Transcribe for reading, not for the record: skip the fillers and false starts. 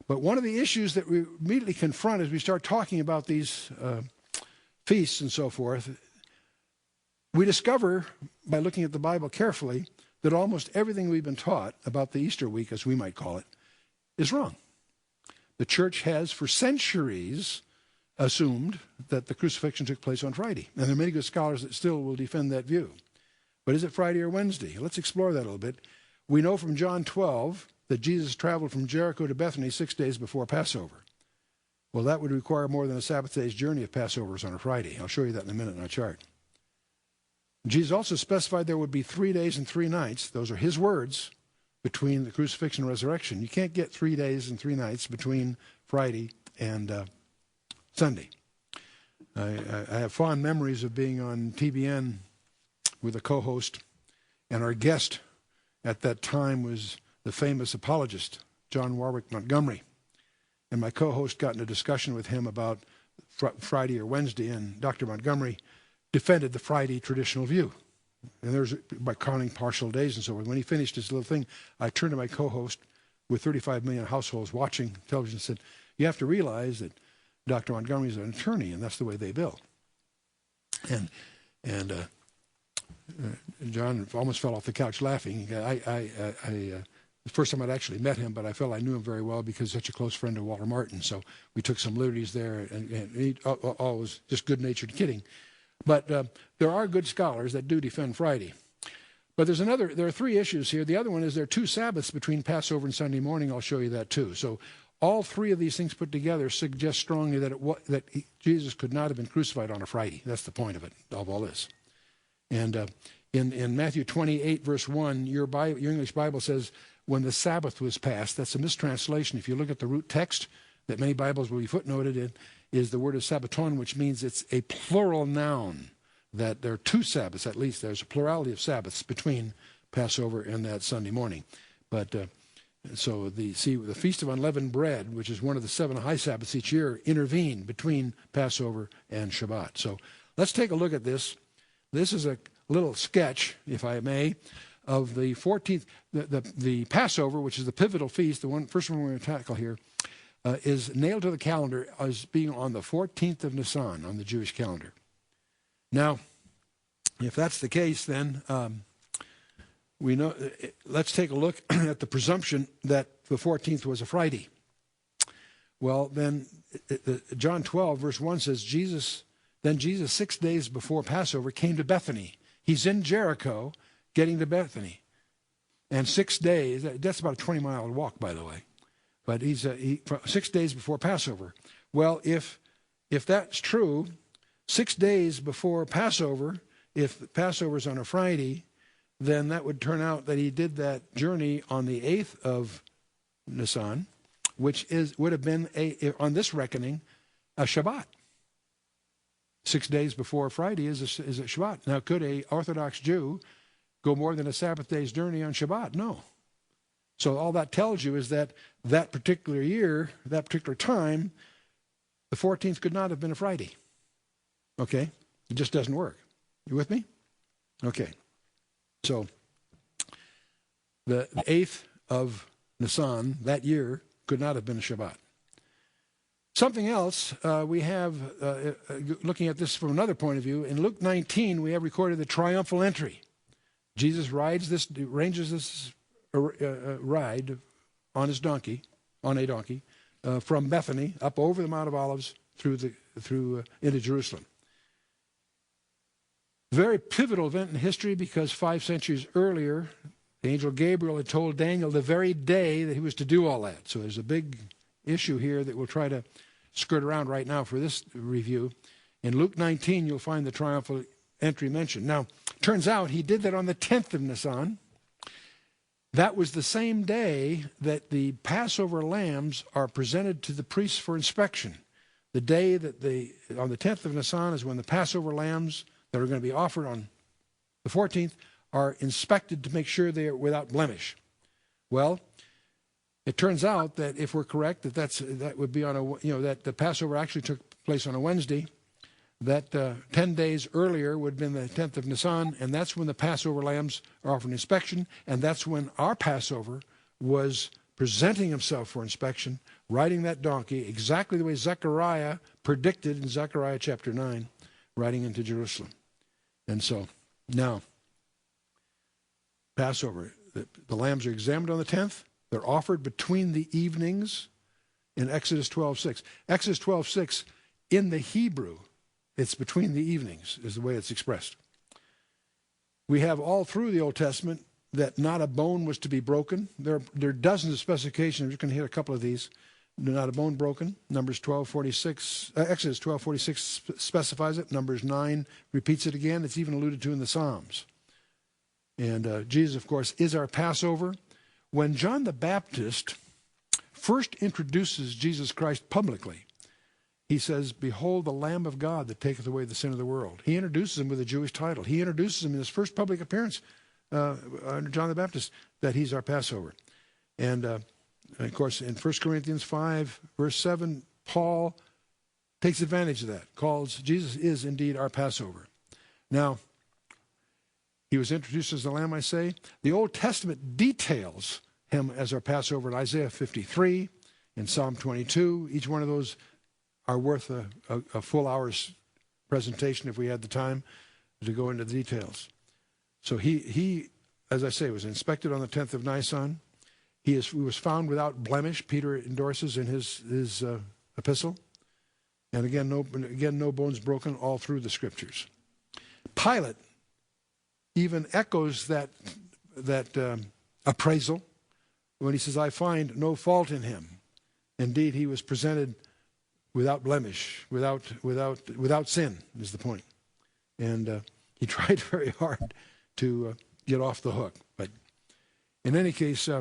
But one of the issues that we immediately confront as we start talking about these feasts and so forth, we discover, by looking at the Bible carefully, that almost everything we've been taught about the Easter week, as we might call it, is wrong. The church has, for centuries, assumed that the crucifixion took place on Friday. And there are many good scholars that still will defend that view. But is it Friday or Wednesday? Let's explore that a little bit. We know from John 12 that Jesus traveled from Jericho to Bethany 6 days before Passover. Well, that would require more than a Sabbath day's journey if Passover is on a Friday. I'll show you that in a minute in our chart. Jesus also specified there would be 3 days and 3 nights. Those are his words between the crucifixion and resurrection. You can't get 3 days and 3 nights between Friday and Sunday. I have fond memories of being on TBN with a co-host, and our guest at that time was the famous apologist, John Warwick Montgomery. And my co-host got in a discussion with him about Friday or Wednesday, and Dr. Montgomery defended the Friday traditional view. And there's by counting partial days and so forth. When he finished his little thing, I turned to my co-host with 35 million households watching television and said, you have to realize that Dr. Montgomery is an attorney, and that's the way they bill. And John almost fell off the couch laughing. The first time I'd actually met him, but I felt I knew him very well because he's such a close friend of Walter Martin. So we took some liberties there, and he was just good-natured kidding. But there are good scholars that do defend Friday. But there are 3 issues here. The other one is there are 2 Sabbaths between Passover and Sunday morning. I'll show you that too. So all 3 of these things put together suggest strongly that Jesus could not have been crucified on a Friday. That's the point of it, of all this. And in Matthew 28, verse 1, your English Bible says, when the Sabbath was passed. That's a mistranslation. If you look at the root text that many Bibles will be footnoted in, is the word of Sabbaton, which means it's a plural noun, that there are 2 Sabbaths, at least there's a plurality of Sabbaths between Passover and that Sunday morning. But so the Feast of Unleavened Bread, which is one of the 7 high Sabbaths each year, intervene between Passover and Shabbat. So let's take a look at this. This is a little sketch, if I may, of the 14th, the Passover, which is the pivotal feast, the first one we're going to tackle here, is nailed to the calendar as being on the 14th of Nisan on the Jewish calendar. Now, if that's the case, then we know. Let's take a look at the presumption that the 14th was a Friday. Well, then John 12, verse 1 says, Then Jesus 6 days before Passover came to Bethany. He's in Jericho getting to Bethany. And 6 days, that's about a 20-mile walk, by the way. But he's 6 days before Passover. Well, if that's true, 6 days before Passover, if Passover is on a Friday, then that would turn out that he did that journey on the 8th of Nisan, which would have been, on this reckoning, a Shabbat. 6 days before Friday is a Shabbat. Now, could a Orthodox Jew go more than a Sabbath day's journey on Shabbat? No. So all that tells you is that particular year, that particular time, the 14th could not have been a Friday. Okay? It just doesn't work. You with me? Okay. So the 8th of Nisan, that year, could not have been a Shabbat. Something else we have, looking at this from another point of view, in Luke 19 we have recorded the triumphal entry. Jesus arranges this ride on a donkey, from Bethany up over the Mount of Olives into Jerusalem. Very pivotal event in history because 5 centuries earlier, the angel Gabriel had told Daniel the very day that he was to do all that. So there's a big issue here that we'll try to skirt around right now for this review. In Luke 19, you'll find the triumphal entry mentioned. Now, turns out he did that on the 10th of Nisan. That was the same day that the Passover lambs are presented to the priests for inspection. The day that on the 10th of Nisan is when the Passover lambs that are going to be offered on the 14th are inspected to make sure they are without blemish. Well, it turns out that if we're correct, that would be on that the Passover actually took place on a Wednesday, that 10 days earlier would have been the 10th of Nisan, and that's when the Passover lambs are offered inspection, and that's when our Passover was presenting himself for inspection, riding that donkey, exactly the way Zechariah predicted in Zechariah chapter 9, riding into Jerusalem. And so, now, Passover, the lambs are examined on the 10th. They're offered between the evenings in Exodus 12:6. Exodus 12:6, in the Hebrew, it's between the evenings, is the way it's expressed. We have all through the Old Testament that not a bone was to be broken. There are dozens of specifications. I'm just going to hit a couple of these. Not a bone broken. Numbers 12:46, Exodus 12:46 specifies it. Numbers 9 repeats it again. It's even alluded to in the Psalms. And Jesus, of course, is our Passover. When John the Baptist first introduces Jesus Christ publicly, he says, "Behold the Lamb of God that taketh away the sin of the world." He introduces him with a Jewish title. He introduces him in his first public appearance under John the Baptist, that he's our Passover. And of course, in 1 Corinthians 5, verse 7, Paul takes advantage of that, calls Jesus is indeed our Passover. Now, he was introduced as the Lamb, I say. The Old Testament details him as our Passover in Isaiah 53, in Psalm 22. Each one of those are worth a full hour's presentation if we had the time to go into the details. So he, as I say, was inspected on the 10th of Nisan. He was found without blemish, Peter endorses in his epistle. And again, no bones broken all through the Scriptures. Pilate even echoes that appraisal when he says, "I find no fault in him." Indeed, he was presented without blemish, without sin, is the point. And he tried very hard to get off the hook. But in any case,